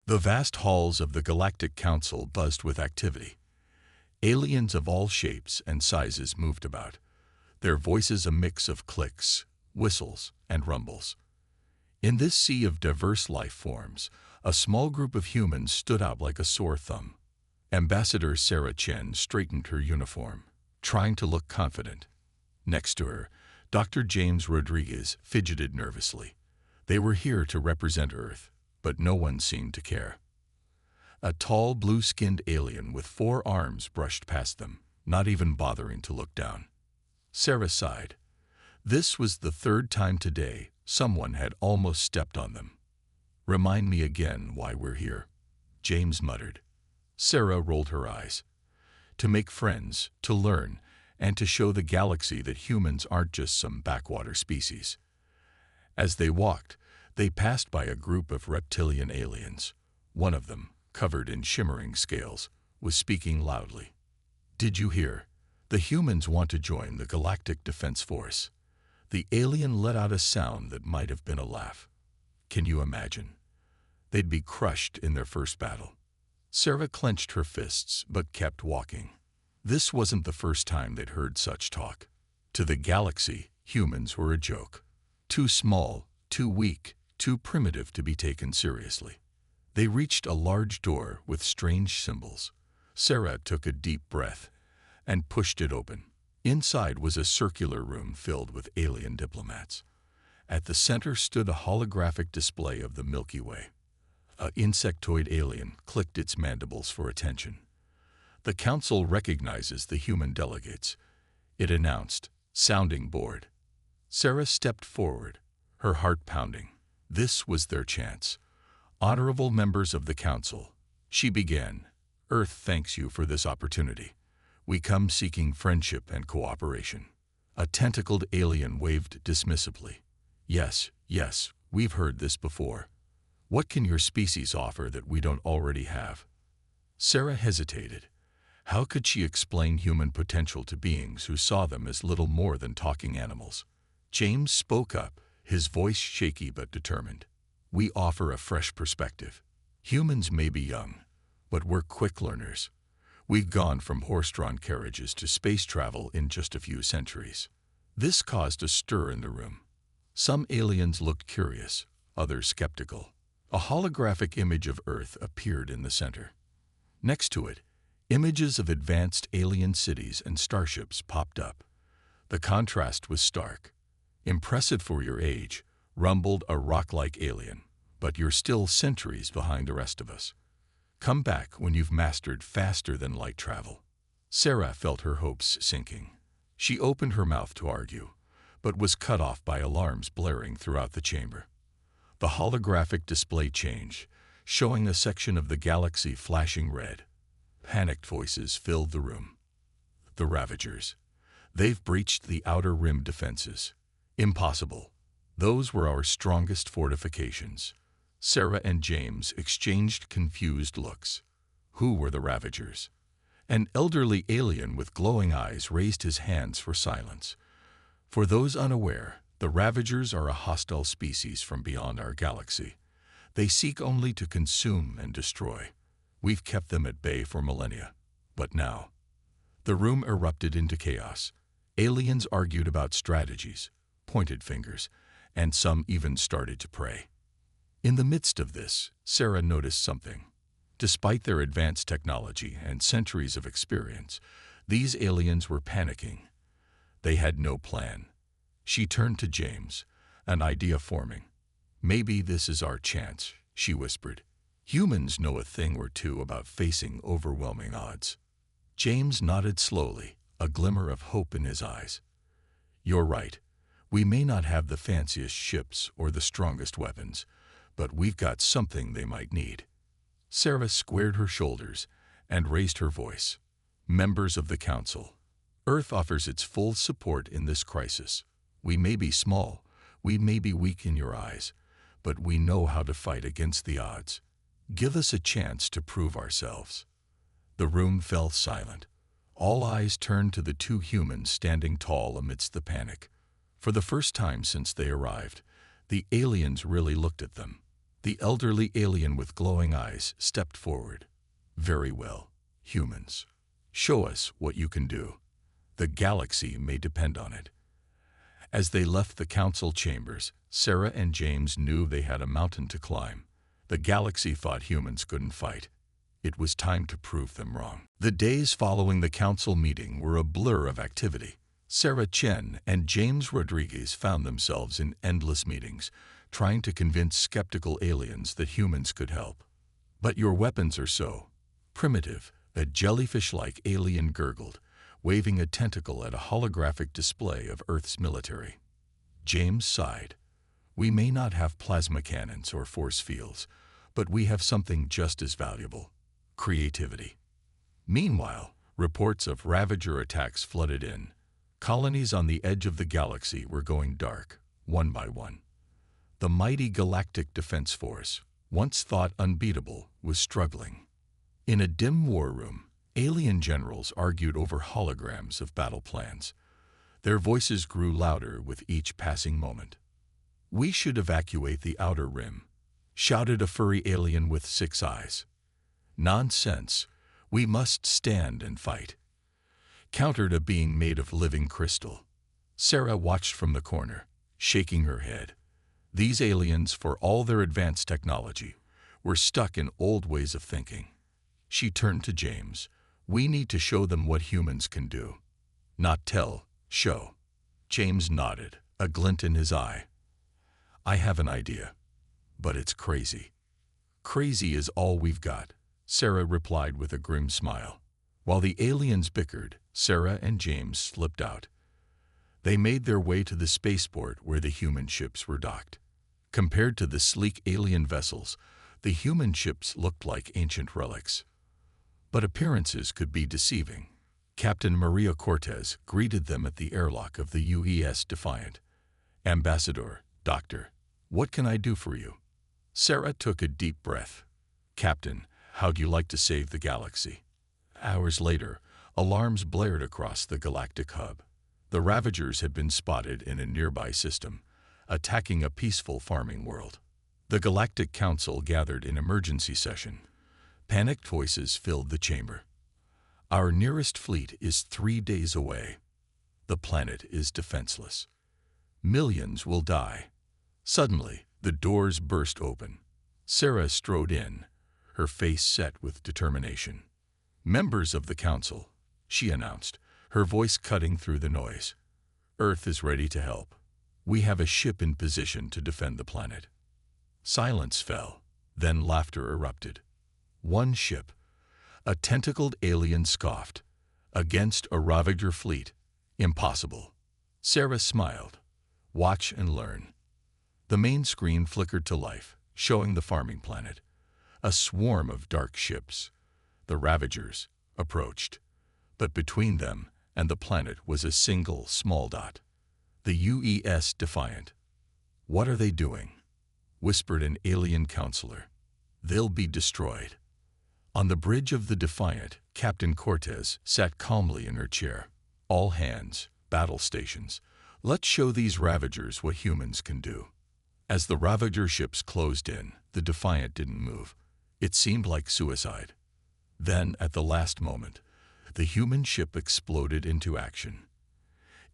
The vast halls of the Galactic Council buzzed with activity. Aliens of all shapes and sizes moved about, their voices a mix of clicks, whistles, and rumbles. In this sea of diverse life forms, a small group of humans stood out like a sore thumb. Ambassador Sarah Chen straightened her uniform, trying to look confident. Next to her, Dr. James Rodriguez fidgeted nervously. They were here to represent Earth, but no one seemed to care. A tall, blue-skinned alien with 4 arms brushed past them, not even bothering to look down. Sarah sighed. This was the 3rd time today someone had almost stepped on them. "Remind me again why we're here," James muttered. Sarah rolled her eyes. "To make friends, to learn, and to show the galaxy that humans aren't just some backwater species." As they walked, they passed by a group of reptilian aliens. One of them, covered in shimmering scales, was speaking loudly. "Did you hear? The humans want to join the Galactic Defense Force." The alien let out a sound that might have been a laugh. Can you imagine? They'd be crushed in their first battle. Sarah clenched her fists but kept walking. This wasn't the first time they'd heard such talk. To the galaxy, humans were a joke. Too small, too weak, too primitive to be taken seriously. They reached a large door with strange symbols. Sarah took a deep breath and pushed it open. Inside was a circular room filled with alien diplomats. At the center stood a holographic display of the Milky Way. An insectoid alien clicked its mandibles for attention. "The Council recognizes the human delegates," it announced, sounding bored. Sarah stepped forward, her heart pounding. This was their chance. "Honorable members of the Council," she began, "Earth thanks you for this opportunity. We come seeking friendship and cooperation." A tentacled alien waved dismissively. Yes, we've heard this before. What can your species offer that we don't already have?" Sarah hesitated. How could she explain human potential to beings who saw them as little more than talking animals? James spoke up, his voice shaky but determined. "We offer a fresh perspective. Humans may be young, but we're quick learners. We've gone from horse-drawn carriages to space travel in just a few centuries." This caused a stir in the room. Some aliens looked curious, others skeptical. A holographic image of Earth appeared in the center. Next to it, images of advanced alien cities and starships popped up. The contrast was stark. "Impressive for your age," rumbled a rock-like alien, "but you're still centuries behind the rest of us. Come back when you've mastered faster-than-light travel." Sarah felt her hopes sinking. She opened her mouth to argue, but was cut off by alarms blaring throughout the chamber. The holographic display changed, showing a section of the galaxy flashing red. Panicked voices filled the room. "The Ravagers. They've breached the outer rim defenses. Impossible. Those were our strongest fortifications." Sarah and James exchanged confused looks. Who were the Ravagers? An elderly alien with glowing eyes raised his hands for silence. "For those unaware, the Ravagers are a hostile species from beyond our galaxy. They seek only to consume and destroy. We've kept them at bay for millennia. But now..." The room erupted into chaos. Aliens argued about strategies, pointed fingers, and some even started to pray. In the midst of this, Sarah noticed something. Despite their advanced technology and centuries of experience, these aliens were panicking. They had no plan. She turned to James, an idea forming. "Maybe this is our chance," she whispered. "Humans know a thing or two about facing overwhelming odds." James nodded slowly, a glimmer of hope in his eyes. "You're right. We may not have the fanciest ships or the strongest weapons, but we've got something they might need." Sarah squared her shoulders and raised her voice. "Members of the Council, Earth offers its full support in this crisis. We may be small, we may be weak in your eyes, but we know how to fight against the odds. Give us a chance to prove ourselves." The room fell silent. All eyes turned to the 2 humans standing tall amidst the panic. For the first time since they arrived, the aliens really looked at them. The elderly alien with glowing eyes stepped forward. "Very well, humans. Show us what you can do. The galaxy may depend on it." As they left the council chambers, Sarah and James knew they had a mountain to climb. The galaxy thought humans couldn't fight. It was time to prove them wrong. The days following the council meeting were a blur of activity. Sarah Chen and James Rodriguez found themselves in endless meetings, trying to convince skeptical aliens that humans could help. "But your weapons are so primitive," a jellyfish-like alien gurgled, waving a tentacle at a holographic display of Earth's military. James sighed. "We may not have plasma cannons or force fields, but we have something just as valuable: creativity." Meanwhile, reports of Ravager attacks flooded in. Colonies on the edge of the galaxy were going dark, one by one. The mighty Galactic Defense Force, once thought unbeatable, was struggling. In a dim war room, alien generals argued over holograms of battle plans. Their voices grew louder with each passing moment. "We should evacuate the outer rim," shouted a furry alien with 6 eyes. "Nonsense. We must stand and fight," countered a being made of living crystal. Sarah watched from the corner, shaking her head. These aliens, for all their advanced technology, were stuck in old ways of thinking. She turned to James. "We need to show them what humans can do. Not tell, show." James nodded, a glint in his eye. "I have an idea, but it's crazy." "Crazy is all we've got," Sarah replied with a grim smile. While the aliens bickered, Sarah and James slipped out. They made their way to the spaceport where the human ships were docked. Compared to the sleek alien vessels, the human ships looked like ancient relics. But appearances could be deceiving. Captain Maria Cortez greeted them at the airlock of the UES Defiant. "Ambassador, Doctor, what can I do for you?" Sarah took a deep breath. "Captain, how'd you like to save the galaxy?" Hours later, alarms blared across the galactic hub. The Ravagers had been spotted in a nearby system, attacking a peaceful farming world. The Galactic Council gathered in emergency session. Panicked voices filled the chamber. "Our nearest fleet is 3 days away. The planet is defenseless. Millions will die." Suddenly, the doors burst open. Sarah strode in, her face set with determination. "Members of the Council," she announced, her voice cutting through the noise. "Earth is ready to help. We have a ship in position to defend the planet." Silence fell, then laughter erupted. "One ship," a tentacled alien scoffed, "against a Ravager fleet? Impossible." Sarah smiled. "Watch and learn." The main screen flickered to life, showing the farming planet. A swarm of dark ships, the Ravagers, approached. But between them and the planet was a single small dot. The UES Defiant. "What are they doing?" whispered an alien counselor. "They'll be destroyed." On the bridge of the Defiant, Captain Cortez sat calmly in her chair. "All hands, battle stations. Let's show these Ravagers what humans can do." As the Ravager ships closed in, the Defiant didn't move. It seemed like suicide. Then, at the last moment, the human ship exploded into action.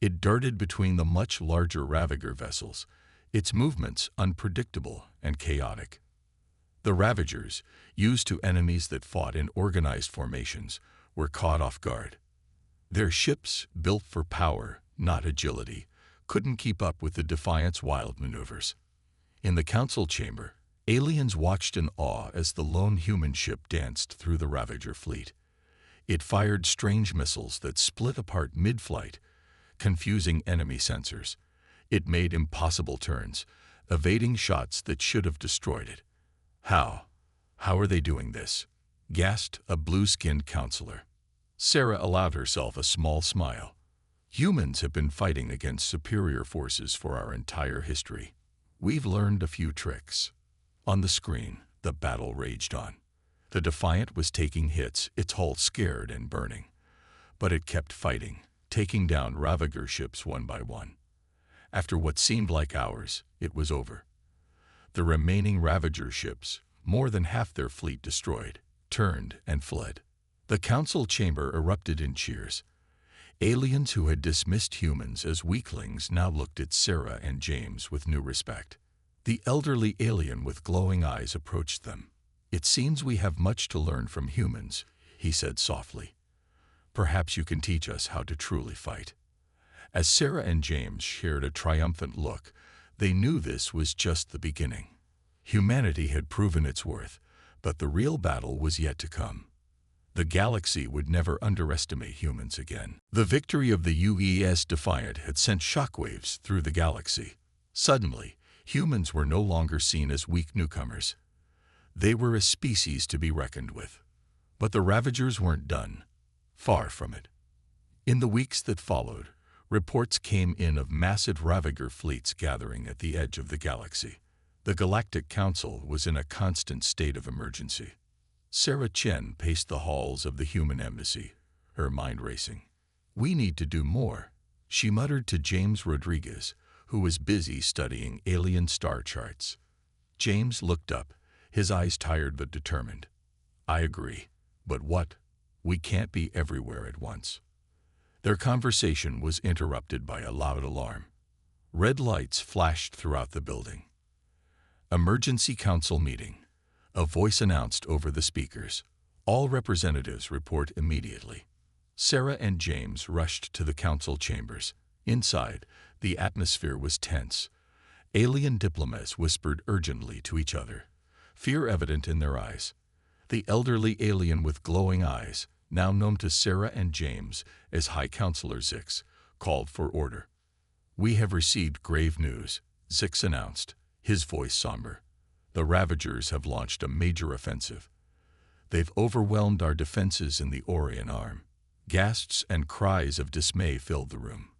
It darted between the much larger Ravager vessels, its movements unpredictable and chaotic. The Ravagers, used to enemies that fought in organized formations, were caught off guard. Their ships, built for power, not agility, couldn't keep up with the Defiant's wild maneuvers. In the council chamber, aliens watched in awe as the lone human ship danced through the Ravager fleet. It fired strange missiles that split apart mid-flight, confusing enemy sensors. It made impossible turns, evading shots that should have destroyed it. How are they doing this?" gasped a blue-skinned counselor. Sarah allowed herself a small smile. "Humans have been fighting against superior forces for our entire history. We've learned a few tricks." On the screen, the battle raged on. The Defiant was taking hits, its hull scared and burning. But it kept fighting, taking down Ravager ships one by one. After what seemed like hours, it was over. The remaining Ravager ships, more than half their fleet destroyed, turned and fled. The council chamber erupted in cheers. Aliens who had dismissed humans as weaklings now looked at Sarah and James with new respect. The elderly alien with glowing eyes approached them. "It seems we have much to learn from humans," he said softly. "Perhaps you can teach us how to truly fight." As Sarah and James shared a triumphant look, they knew this was just the beginning. Humanity had proven its worth, but the real battle was yet to come. The galaxy would never underestimate humans again. The victory of the UES Defiant had sent shockwaves through the galaxy. Suddenly, humans were no longer seen as weak newcomers. They were a species to be reckoned with. But the Ravagers weren't done. Far from it. In the weeks that followed, reports came in of massive Ravager fleets gathering at the edge of the galaxy. The Galactic Council was in a constant state of emergency. Sarah Chen paced the halls of the human embassy, her mind racing. "We need to do more," she muttered to James Rodriguez, who was busy studying alien star charts. James looked up, his eyes tired but determined. "I agree. But what? We can't be everywhere at once." Their conversation was interrupted by a loud alarm. Red lights flashed throughout the building. "Emergency Council meeting," a voice announced over the speakers. "All representatives report immediately." Sarah and James rushed to the council chambers. Inside, the atmosphere was tense. Alien diplomats whispered urgently to each other, fear evident in their eyes. The elderly alien with glowing eyes, now known to Sarah and James as High Counselor Zix, called for order. "We have received grave news," Zix announced, his voice somber. "The Ravagers have launched a major offensive. They've overwhelmed our defenses in the Orion Arm." Gasps and cries of dismay filled the room.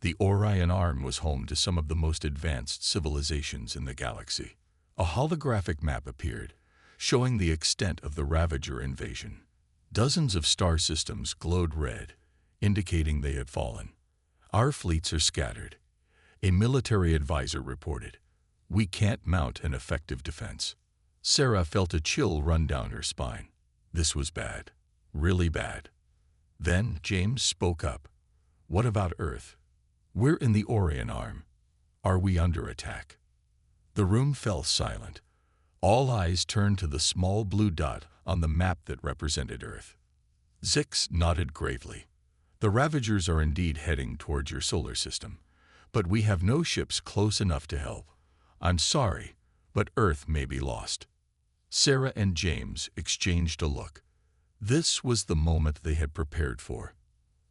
The Orion Arm was home to some of the most advanced civilizations in the galaxy. A holographic map appeared, showing the extent of the Ravager invasion. Dozens of star systems glowed red, indicating they had fallen. "Our fleets are scattered," a military advisor reported. "We can't mount an effective defense." Sarah felt a chill run down her spine. This was bad, really bad. Then James spoke up. "What about Earth? We're in the Orion Arm. Are we under attack?" The room fell silent. All eyes turned to the small blue dot on the map that represented Earth. Zix nodded gravely. "The Ravagers are indeed heading towards your solar system, but we have no ships close enough to help. I'm sorry, but Earth may be lost." Sarah and James exchanged a look. This was the moment they had prepared for.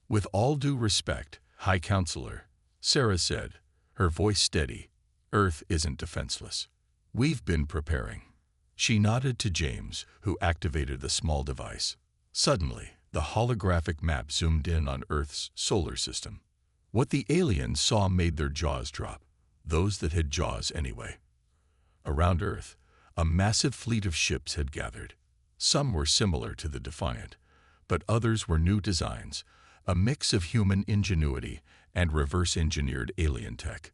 "With all due respect, High Counselor," Sarah said, her voice steady, "Earth isn't defenseless. We've been preparing." She nodded to James, who activated the small device. Suddenly, the holographic map zoomed in on Earth's solar system. What the aliens saw made their jaws drop, those that had jaws anyway. Around Earth, a massive fleet of ships had gathered. Some were similar to the Defiant, but others were new designs, a mix of human ingenuity and reverse-engineered alien tech.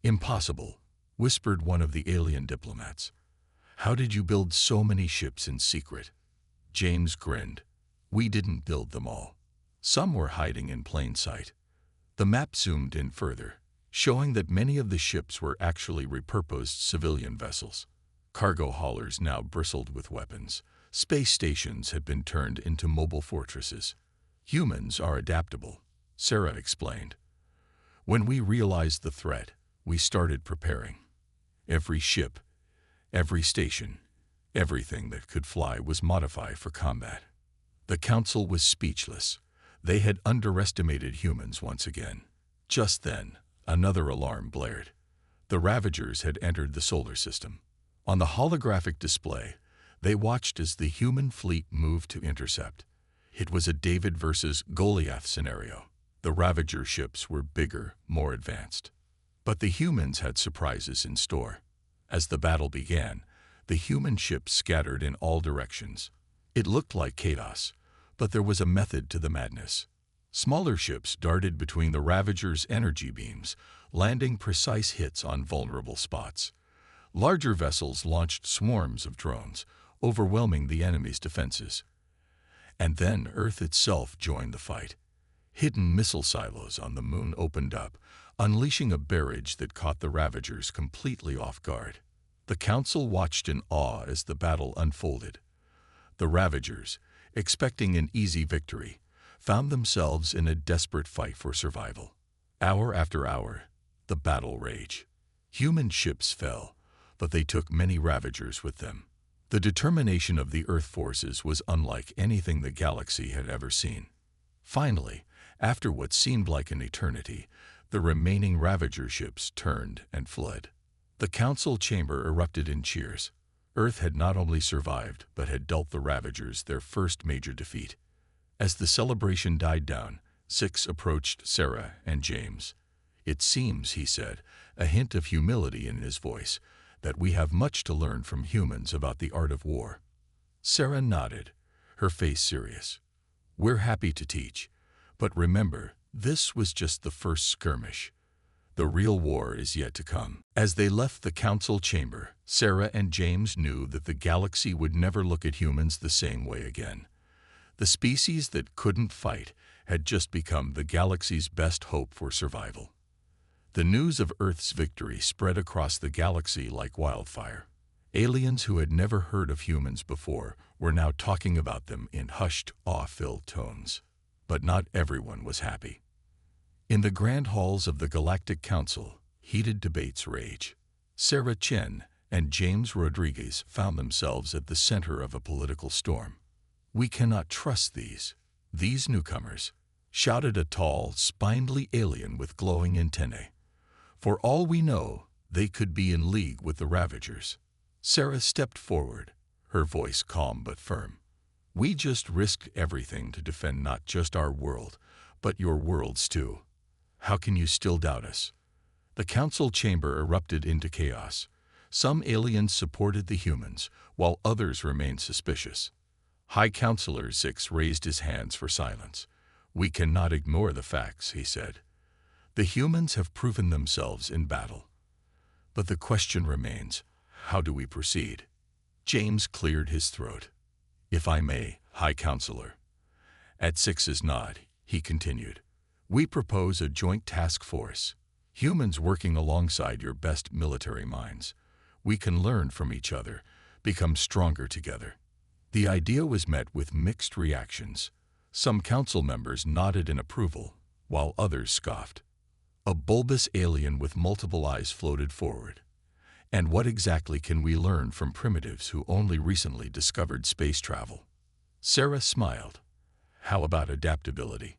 "Impossible," whispered one of the alien diplomats. "How did you build so many ships in secret?" James grinned. "We didn't build them all. Some were hiding in plain sight." The map zoomed in further, showing that many of the ships were actually repurposed civilian vessels. Cargo haulers now bristled with weapons. Space stations had been turned into mobile fortresses. "Humans are adaptable," Sarah explained. "When we realized the threat, we started preparing. Every ship, every station, everything that could fly was modified for combat." The council was speechless. They had underestimated humans once again. Just then, another alarm blared. The Ravagers had entered the solar system. On the holographic display, they watched as the human fleet moved to intercept. It was a David versus Goliath scenario. The Ravager ships were bigger, more advanced. But the humans had surprises in store. As the battle began, the human ships scattered in all directions. It looked like chaos, but there was a method to the madness. Smaller ships darted between the Ravagers' energy beams, landing precise hits on vulnerable spots. Larger vessels launched swarms of drones, overwhelming the enemy's defenses. And then Earth itself joined the fight. Hidden missile silos on the moon opened up, unleashing a barrage that caught the Ravagers completely off guard. The Council watched in awe as the battle unfolded. The Ravagers, expecting an easy victory, found themselves in a desperate fight for survival. Hour after hour, the battle raged. Human ships fell, but they took many Ravagers with them. The determination of the Earth forces was unlike anything the galaxy had ever seen. Finally, after what seemed like an eternity, the remaining Ravager ships turned and fled. The council chamber erupted in cheers. Earth had not only survived, but had dealt the Ravagers their first major defeat. As the celebration died down, Six approached Sarah and James. "It seems," he said, a hint of humility in his voice, "that we have much to learn from humans about the art of war." Sarah nodded, her face serious. "We're happy to teach, but remember, this was just the first skirmish. The real war is yet to come." As they left the council chamber, Sarah and James knew that the galaxy would never look at humans the same way again. The species that couldn't fight had just become the galaxy's best hope for survival. The news of Earth's victory spread across the galaxy like wildfire. Aliens who had never heard of humans before were now talking about them in hushed, awe-filled tones. But not everyone was happy. In the grand halls of the Galactic Council, heated debates raged. Sarah Chen and James Rodriguez found themselves at the center of a political storm. "We cannot trust these newcomers," shouted a tall, spindly alien with glowing antennae. "For all we know, they could be in league with the Ravagers." Sarah stepped forward, her voice calm but firm. "We just risked everything to defend not just our world, but your worlds too. How can you still doubt us?" The council chamber erupted into chaos. Some aliens supported the humans, while others remained suspicious. High Counselor Six raised his hands for silence. "We cannot ignore the facts," he said. "The humans have proven themselves in battle. But the question remains, how do we proceed?" James cleared his throat. "If I may, High Counselor." At Six's nod, he continued, "We propose a joint task force. Humans working alongside your best military minds. We can learn from each other, become stronger together." The idea was met with mixed reactions. Some council members nodded in approval, while others scoffed. A bulbous alien with multiple eyes floated forward. "And what exactly can we learn from primitives who only recently discovered space travel?" Sarah smiled. "How about adaptability?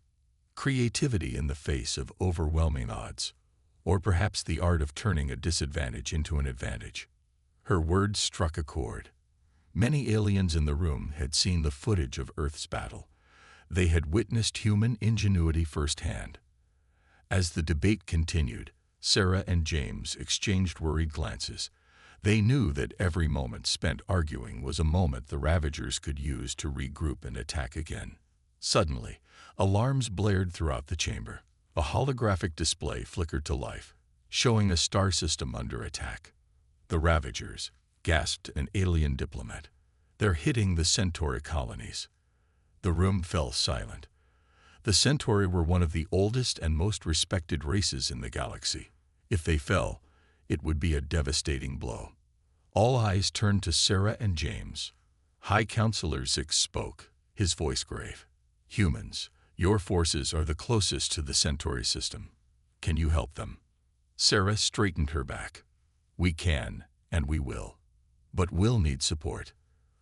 Creativity in the face of overwhelming odds, or perhaps the art of turning a disadvantage into an advantage." Her words struck a chord. Many aliens in the room had seen the footage of Earth's battle. They had witnessed human ingenuity firsthand. As the debate continued, Sarah and James exchanged worried glances. They knew that every moment spent arguing was a moment the Ravagers could use to regroup and attack again. Suddenly, alarms blared throughout the chamber. A holographic display flickered to life, showing a star system under attack. "The Ravagers," gasped an alien diplomat. "They're hitting the Centauri colonies." The room fell silent. The Centauri were one of the oldest and most respected races in the galaxy. If they fell, it would be a devastating blow. All eyes turned to Sarah and James. High Counselor Six spoke, his voice grave. "Humans, your forces are the closest to the Centauri system. Can you help them?" Sarah straightened her back. "We can, and we will. But we'll need support."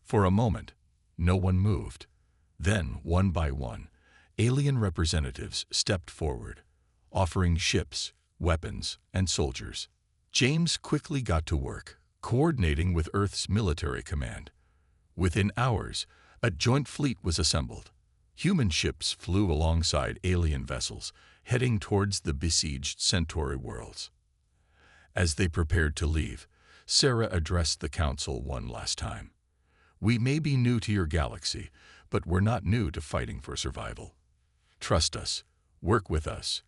For a moment, no one moved. Then, one by one, alien representatives stepped forward, offering ships, weapons, and soldiers. James quickly got to work, coordinating with Earth's military command. Within hours, a joint fleet was assembled. Human ships flew alongside alien vessels, heading towards the besieged Centauri worlds. As they prepared to leave, Sarah addressed the council one last time. "We may be new to your galaxy, but we're not new to fighting for survival. Trust us, work with us,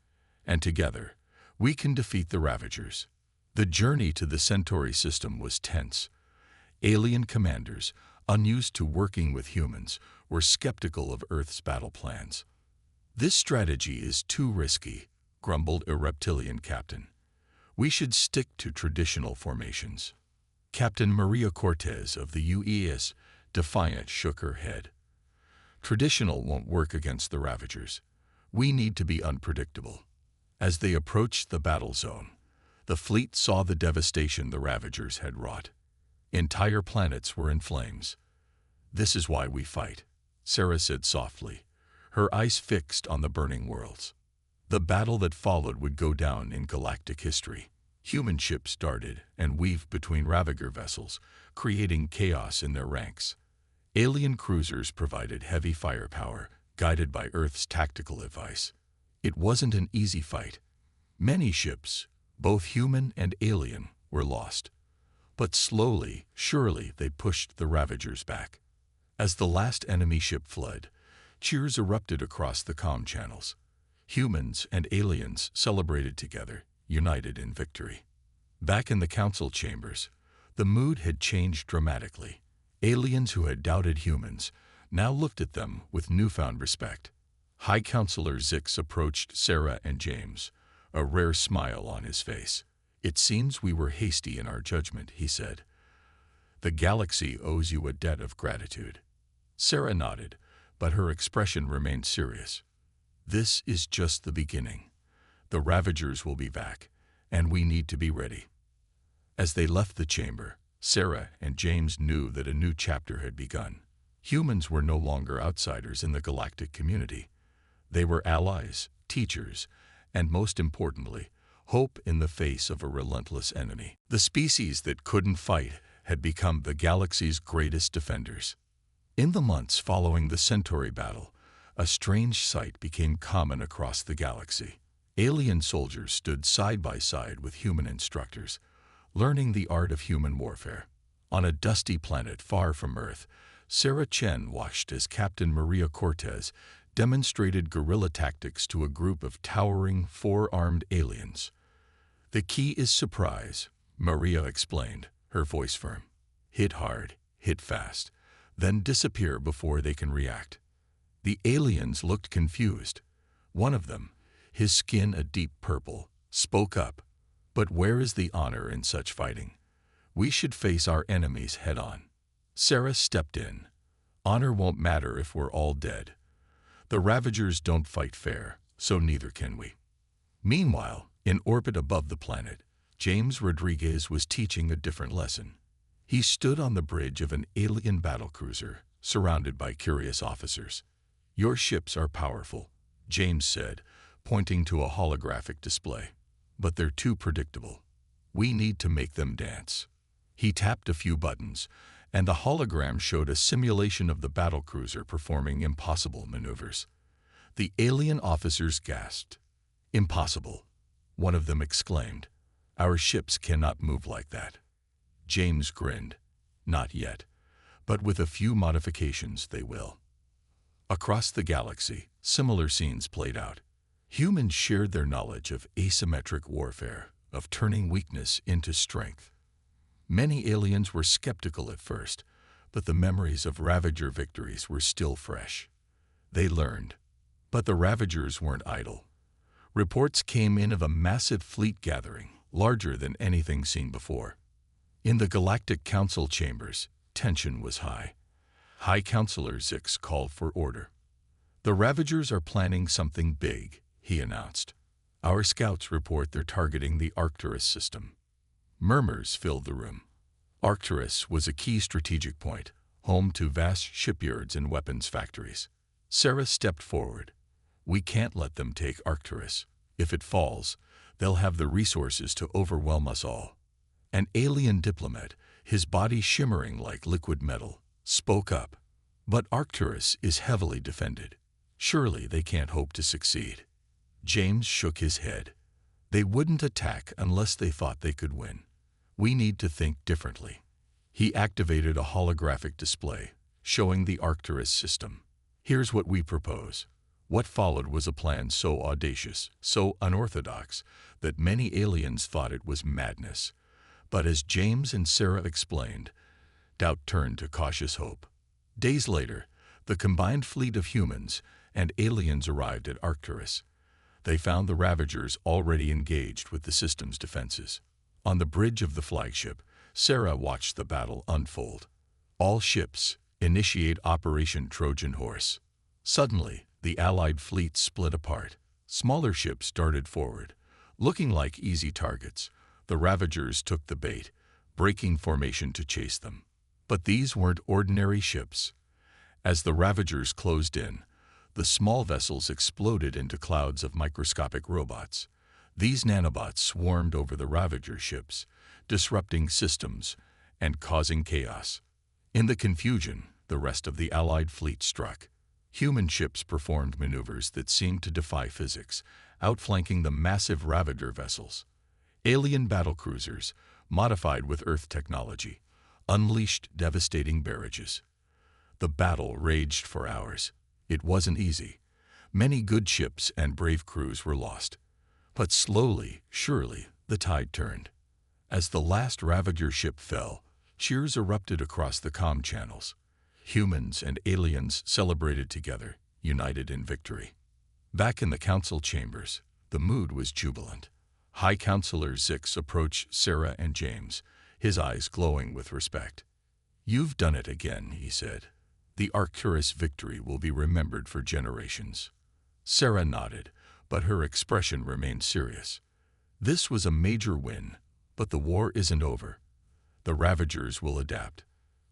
and together, we can defeat the Ravagers." The journey to the Centauri system was tense. Alien commanders, unused to working with humans, were skeptical of Earth's battle plans. "This strategy is too risky," grumbled a reptilian captain. "We should stick to traditional formations." Captain Maria Cortez of the UES, defiant, shook her head. "Traditional won't work against the Ravagers. We need to be unpredictable." As they approached the battle zone, the fleet saw the devastation the Ravagers had wrought. Entire planets were in flames. "This is why we fight," Sarah said softly, her eyes fixed on the burning worlds. The battle that followed would go down in galactic history. Human ships darted and weaved between Ravager vessels, creating chaos in their ranks. Alien cruisers provided heavy firepower, guided by Earth's tactical advice. It wasn't an easy fight. Many ships, both human and alien, were lost. But slowly, surely, they pushed the Ravagers back. As the last enemy ship fled, cheers erupted across the comm channels. Humans and aliens celebrated together, united in victory. Back in the council chambers, the mood had changed dramatically. Aliens who had doubted humans now looked at them with newfound respect. High Counselor Zix approached Sarah and James, a rare smile on his face. "It seems we were hasty in our judgment," he said. "The galaxy owes you a debt of gratitude." Sarah nodded, but her expression remained serious. "This is just the beginning. The Ravagers will be back, and we need to be ready." As they left the chamber, Sarah and James knew that a new chapter had begun. Humans were no longer outsiders in the galactic community. They were allies, teachers, and most importantly, hope in the face of a relentless enemy. The species that couldn't fight had become the galaxy's greatest defenders. In the months following the Centauri battle, a strange sight became common across the galaxy. Alien soldiers stood side by side with human instructors, learning the art of human warfare. On a dusty planet far from Earth, Sarah Chen watched as Captain Maria Cortez demonstrated guerrilla tactics to a group of towering, four-armed aliens. "The key is surprise," Maria explained, her voice firm. "Hit hard, hit fast, then disappear before they can react." The aliens looked confused. One of them, his skin a deep purple, spoke up. "But where is the honor in such fighting? We should face our enemies head-on." Sarah stepped in. "Honor won't matter if we're all dead. The Ravagers don't fight fair, so neither can we." Meanwhile, in orbit above the planet, James Rodriguez was teaching a different lesson. He stood on the bridge of an alien battlecruiser, surrounded by curious officers. "Your ships are powerful," James said, pointing to a holographic display. "But they're too predictable. We need to make them dance." He tapped a few buttons, and the hologram showed a simulation of the battlecruiser performing impossible maneuvers. The alien officers gasped. "Impossible," one of them exclaimed. "Our ships cannot move like that." James grinned. "Not yet, but with a few modifications they will." Across the galaxy, similar scenes played out. Humans shared their knowledge of asymmetric warfare, of turning weakness into strength. Many aliens were skeptical at first, but the memories of Ravager victories were still fresh. They learned. But the Ravagers weren't idle. Reports came in of a massive fleet gathering, larger than anything seen before. In the Galactic Council chambers, tension was high. High Counselor Zix called for order. "The Ravagers are planning something big," he announced. "Our scouts report they're targeting the Arcturus system." Murmurs filled the room. Arcturus was a key strategic point, home to vast shipyards and weapons factories. Sarah stepped forward. "We can't let them take Arcturus. If it falls, they'll have the resources to overwhelm us all." An alien diplomat, his body shimmering like liquid metal, spoke up. "But Arcturus is heavily defended. Surely they can't hope to succeed." James shook his head. "They wouldn't attack unless they thought they could win. We need to think differently." He activated a holographic display, showing the Arcturus system. "Here's what we propose. What followed was a plan so audacious, so unorthodox, that many aliens thought it was madness. But as James and Sarah explained, doubt turned to cautious hope. Days later, the combined fleet of humans and aliens arrived at Arcturus. They found the Ravagers already engaged with the system's defenses. On the bridge of the flagship, Sarah watched the battle unfold. All ships, initiate Operation Trojan Horse. Suddenly, the Allied fleet split apart. Smaller ships darted forward. Looking like easy targets, the Ravagers took the bait, breaking formation to chase them. But these weren't ordinary ships. As the Ravagers closed in, the small vessels exploded into clouds of microscopic robots. These nanobots swarmed over the Ravager ships, disrupting systems and causing chaos. In the confusion, the rest of the Allied fleet struck. Human ships performed maneuvers that seemed to defy physics, outflanking the massive Ravager vessels. Alien battlecruisers, modified with Earth technology, unleashed devastating barrages. The battle raged for hours. It wasn't easy. Many good ships and brave crews were lost. But slowly, surely, the tide turned. As the last Ravager ship fell, cheers erupted across the comm channels. Humans and aliens celebrated together, united in victory. Back in the council chambers, the mood was jubilant. High Counselor Zix approached Sarah and James, his eyes glowing with respect. "You've done it again," he said. "The Arcturus victory will be remembered for generations." Sarah nodded, but her expression remained serious. This was a major win, but the war isn't over. The Ravagers will adapt.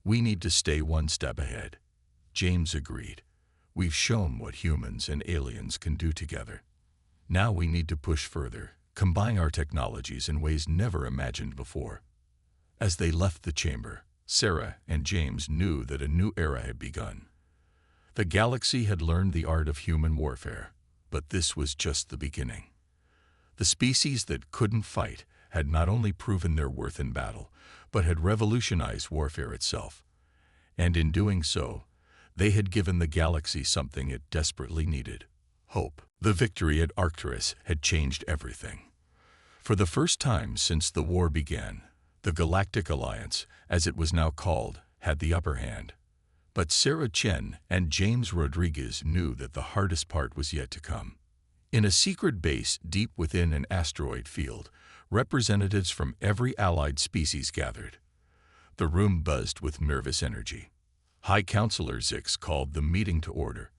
We need to stay one step ahead. James agreed. We've shown what humans and aliens can do together. Now we need to push further, combine our technologies in ways never imagined before. As they left the chamber, Sarah and James knew that a new era had begun. The galaxy had learned the art of human warfare, but this was just the beginning. The species that couldn't fight had not only proven their worth in battle, but had revolutionized warfare itself. And in doing so, they had given the galaxy something it desperately needed: hope. The victory at Arcturus had changed everything. For the first time since the war began, the Galactic Alliance, as it was now called, had the upper hand. But Sarah Chen and James Rodriguez knew that the hardest part was yet to come. In a secret base deep within an asteroid field, representatives from every allied species gathered. The room buzzed with nervous energy. High Counselor Zix called the meeting to order.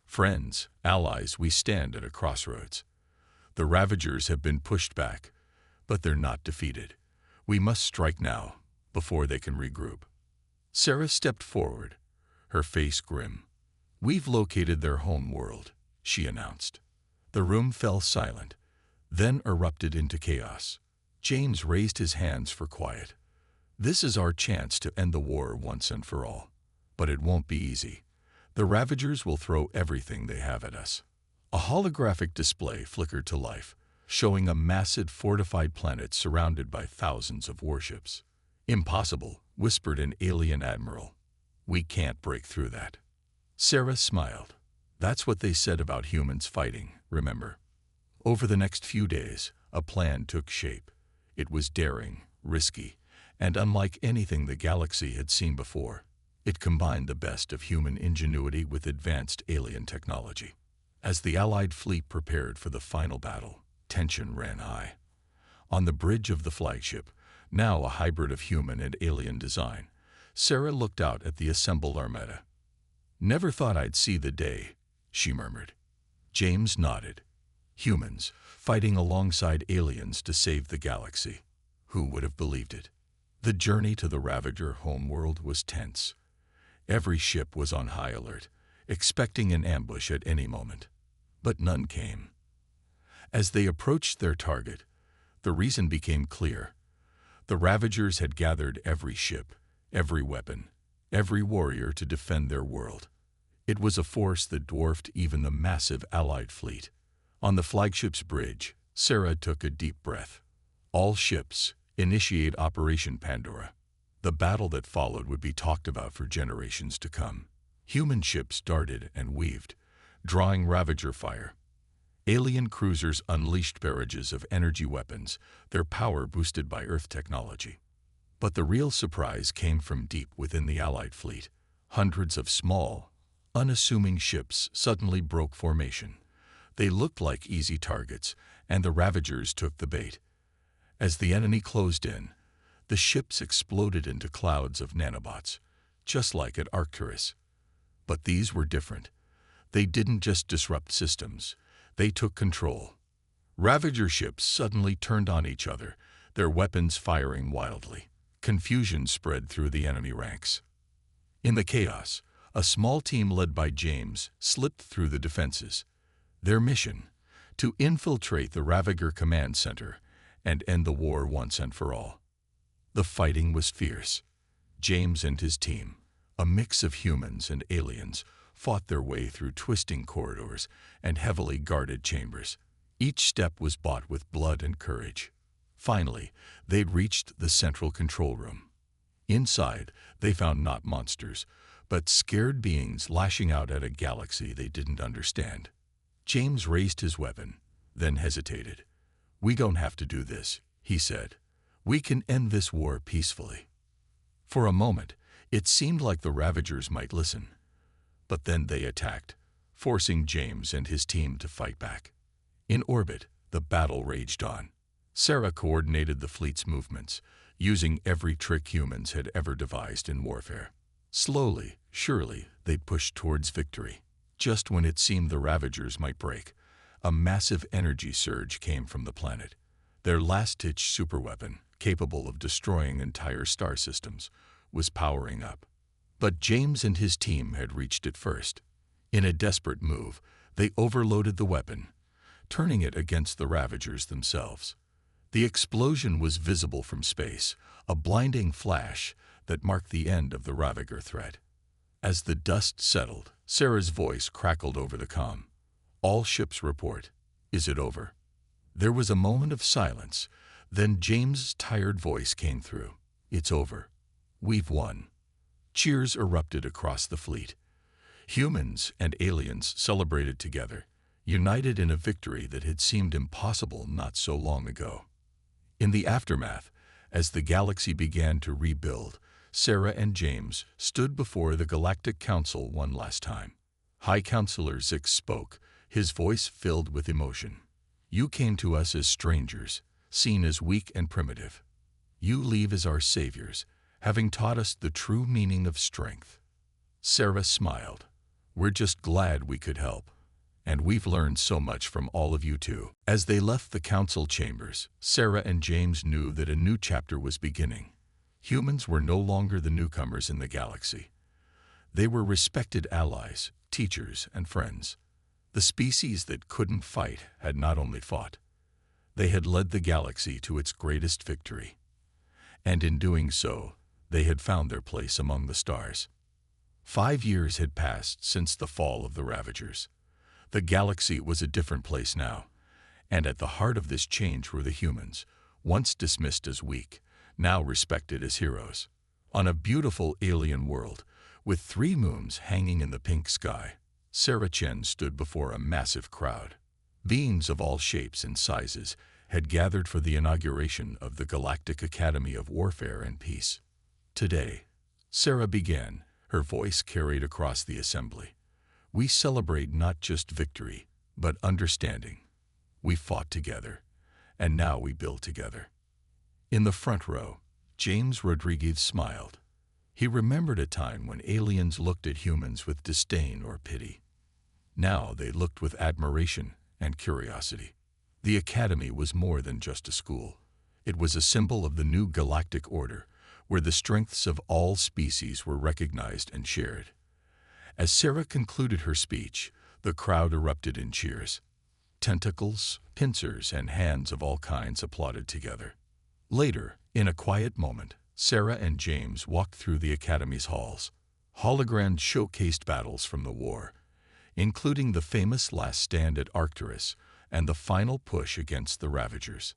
"Friends, allies, we stand at a crossroads. The Ravagers have been pushed back, but they're not defeated. We must strike now, before they can regroup." Sarah stepped forward, her face grim. "We've located their home world," she announced. The room fell silent, then erupted into chaos. James raised his hands for quiet. "This is our chance to end the war once and for all. But it won't be easy. The Ravagers will throw everything they have at us." A holographic display flickered to life, showing a massive fortified planet surrounded by thousands of warships. "Impossible," whispered an alien admiral. "We can't break through that." Sarah smiled. "That's what they said about humans fighting, remember?" Over the next few days, a plan took shape. It was daring, risky, and unlike anything the galaxy had seen before. It combined the best of human ingenuity with advanced alien technology. As the Allied fleet prepared for the final battle, tension ran high. On the bridge of the flagship, now a hybrid of human and alien design, Sarah looked out at the assembled armada. "Never thought I'd see the day," she murmured. James nodded. Humans, fighting alongside aliens to save the galaxy. Who would have believed it? The journey to the Ravager homeworld was tense. Every ship was on high alert, expecting an ambush at any moment. But none came. As they approached their target, the reason became clear. The Ravagers had gathered every ship, every weapon, every warrior to defend their world. It was a force that dwarfed even the massive Allied fleet. On the flagship's bridge, Sarah took a deep breath. All ships, initiate Operation Pandora. The battle that followed would be talked about for generations to come. Human ships darted and weaved, drawing Ravager fire. Alien cruisers unleashed barrages of energy weapons, their power boosted by Earth technology. But the real surprise came from deep within the Allied fleet. Hundreds of small, unassuming ships suddenly broke formation. They looked like easy targets, and the Ravagers took the bait. As the enemy closed in, the ships exploded into clouds of nanobots, just like at Arcturus. But these were different. They didn't just disrupt systems, they took control. Ravager ships suddenly turned on each other, their weapons firing wildly. Confusion spread through the enemy ranks. In the chaos, a small team led by James slipped through the defenses. Their mission: to infiltrate the Ravager command center and end the war once and for all. The fighting was fierce. James and his team, a mix of humans and aliens, fought their way through twisting corridors and heavily guarded chambers. Each step was bought with blood and courage. Finally, they'd reached the central control room. Inside, they found not monsters, but scared beings lashing out at a galaxy they didn't understand. James raised his weapon, then hesitated. "We don't have to do this," he said. "We can end this war peacefully." For a moment, it seemed like the Ravagers might listen. But then they attacked, forcing James and his team to fight back. In orbit, the battle raged on. Sarah coordinated the fleet's movements, using every trick humans had ever devised in warfare. Slowly, surely, they pushed towards victory. Just when it seemed the Ravagers might break, a massive energy surge came from the planet. Their last-ditch superweapon, capable of destroying entire star systems, was powering up. But James and his team had reached it first. In a desperate move, they overloaded the weapon, turning it against the Ravagers themselves. The explosion was visible from space, a blinding flash that marked the end of the Ravager threat. As the dust settled, Sarah's voice crackled over the comm. "All ships report. Is it over?" There was a moment of silence, then James's tired voice came through. "It's over. We've won." Cheers erupted across the fleet. Humans and aliens celebrated together, united in a victory that had seemed impossible not so long ago. In the aftermath, as the galaxy began to rebuild, Sarah and James stood before the Galactic Council one last time. High Counselor Zix spoke, his voice filled with emotion. "You came to us as strangers, seen as weak and primitive. You leave as our saviors, having taught us the true meaning of strength." Sarah smiled. "We're just glad we could help. And we've learned so much from all of you too." As they left the council chambers, Sarah and James knew that a new chapter was beginning. Humans were no longer the newcomers in the galaxy. They were respected allies, teachers, and friends. The species that couldn't fight had not only fought, they had led the galaxy to its greatest victory. And in doing so, they had found their place among the stars. 5 years had passed since the fall of the Ravagers. The galaxy was a different place now, and at the heart of this change were the humans, once dismissed as weak, now respected as heroes. On a beautiful alien world, with 3 moons hanging in the pink sky, Sarah Chen stood before a massive crowd. Beings of all shapes and sizes had gathered for the inauguration of the Galactic Academy of Warfare and Peace. "Today," Sarah began, her voice carried across the assembly, "we celebrate not just victory, but understanding. We fought together, and now we build together." In the front row, James Rodriguez smiled. He remembered a time when aliens looked at humans with disdain or pity. Now they looked with admiration and curiosity. The Academy was more than just a school. It was a symbol of the new galactic order, where the strengths of all species were recognized and shared. As Sarah concluded her speech, the crowd erupted in cheers. Tentacles, pincers, and hands of all kinds applauded together. Later, in a quiet moment, Sarah and James walked through the Academy's halls. Holograms showcased battles from the war, including the famous last stand at Arcturus and the final push against the Ravagers.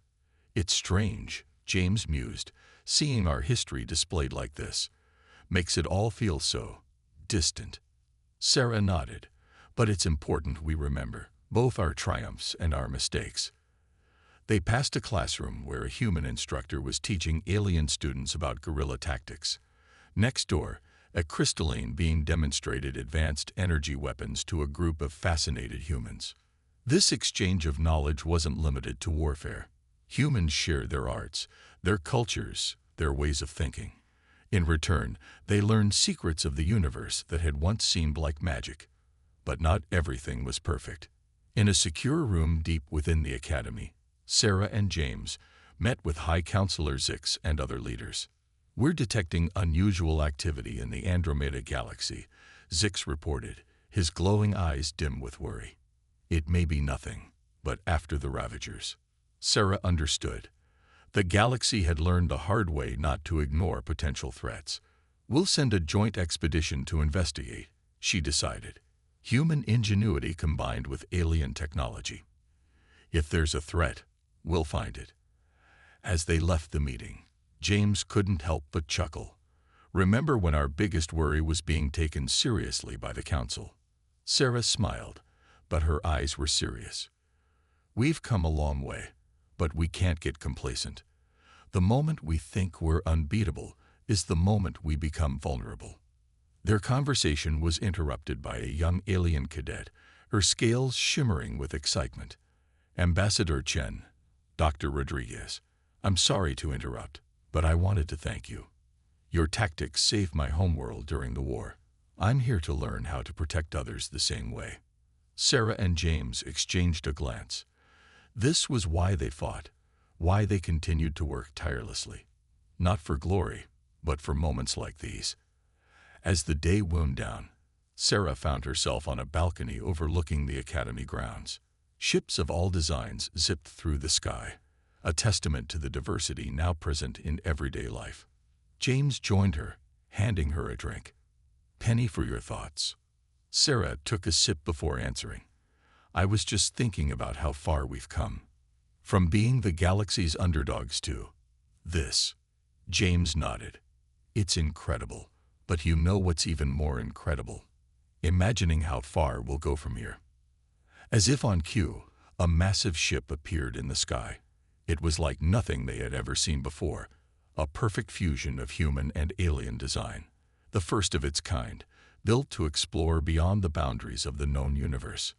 "It's strange," James mused, "seeing our history displayed like this. Makes it all feel so distant." Sarah nodded, But it's important we remember both our triumphs and our mistakes. They passed a classroom where a human instructor was teaching alien students about guerrilla tactics. Next door, a crystalline being demonstrated advanced energy weapons to a group of fascinated humans. This exchange of knowledge wasn't limited to warfare. Humans shared their arts, their cultures, their ways of thinking. In return, they learned secrets of the universe that had once seemed like magic. But not everything was perfect. In a secure room deep within the academy, Sarah and James met with High Counselor Zix and other leaders. "We're detecting unusual activity in the Andromeda galaxy," Zix reported, his glowing eyes dim with worry. "It may be nothing, but after the Ravagers." Sarah understood. The galaxy had learned the hard way not to ignore potential threats. "We'll send a joint expedition to investigate," she decided. Human ingenuity combined with alien technology. "If there's a threat, we'll find it." As they left the meeting, James couldn't help but chuckle. "Remember when our biggest worry was being taken seriously by the Council?" Sarah smiled, but her eyes were serious. "We've come a long way, but we can't get complacent. The moment we think we're unbeatable is the moment we become vulnerable." Their conversation was interrupted by a young alien cadet, her scales shimmering with excitement. "Ambassador Chen, Dr. Rodriguez, I'm sorry to interrupt, but I wanted to thank you. Your tactics saved my homeworld during the war. I'm here to learn how to protect others the same way." Sarah and James exchanged a glance. This was why they fought, why they continued to work tirelessly. Not for glory, but for moments like these. As the day wound down, Sarah found herself on a balcony overlooking the academy grounds. Ships of all designs zipped through the sky, a testament to the diversity now present in everyday life. James joined her, handing her a drink. "Penny for your thoughts." Sarah took a sip before answering. "I was just thinking about how far we've come. From being the galaxy's underdogs to this." James nodded. "It's incredible. But you know what's even more incredible? Imagining how far we'll go from here." As if on cue, a massive ship appeared in the sky. It was like nothing they had ever seen before, a perfect fusion of human and alien design, the first of its kind, built to explore beyond the boundaries of the known universe.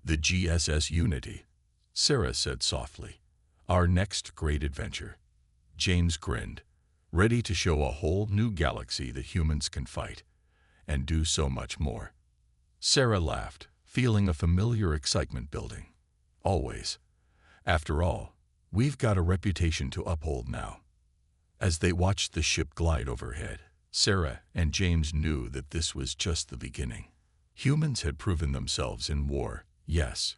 "The GSS Unity," Sarah said softly. "Our next great adventure." James grinned, ready to show a whole new galaxy that humans can fight, and do so much more. Sarah laughed, feeling a familiar excitement building. "Always. After all, we've got a reputation to uphold now." As they watched the ship glide overhead, Sarah and James knew that this was just the beginning. Humans had proven themselves in war, yes,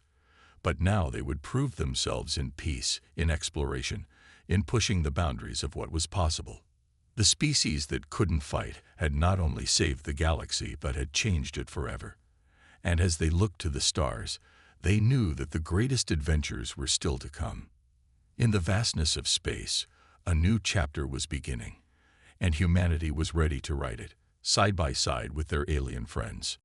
but now they would prove themselves in peace, in exploration, in pushing the boundaries of what was possible. The species that couldn't fight had not only saved the galaxy but had changed it forever. And as they looked to the stars, they knew that the greatest adventures were still to come. In the vastness of space, a new chapter was beginning, and humanity was ready to write it, side by side with their alien friends.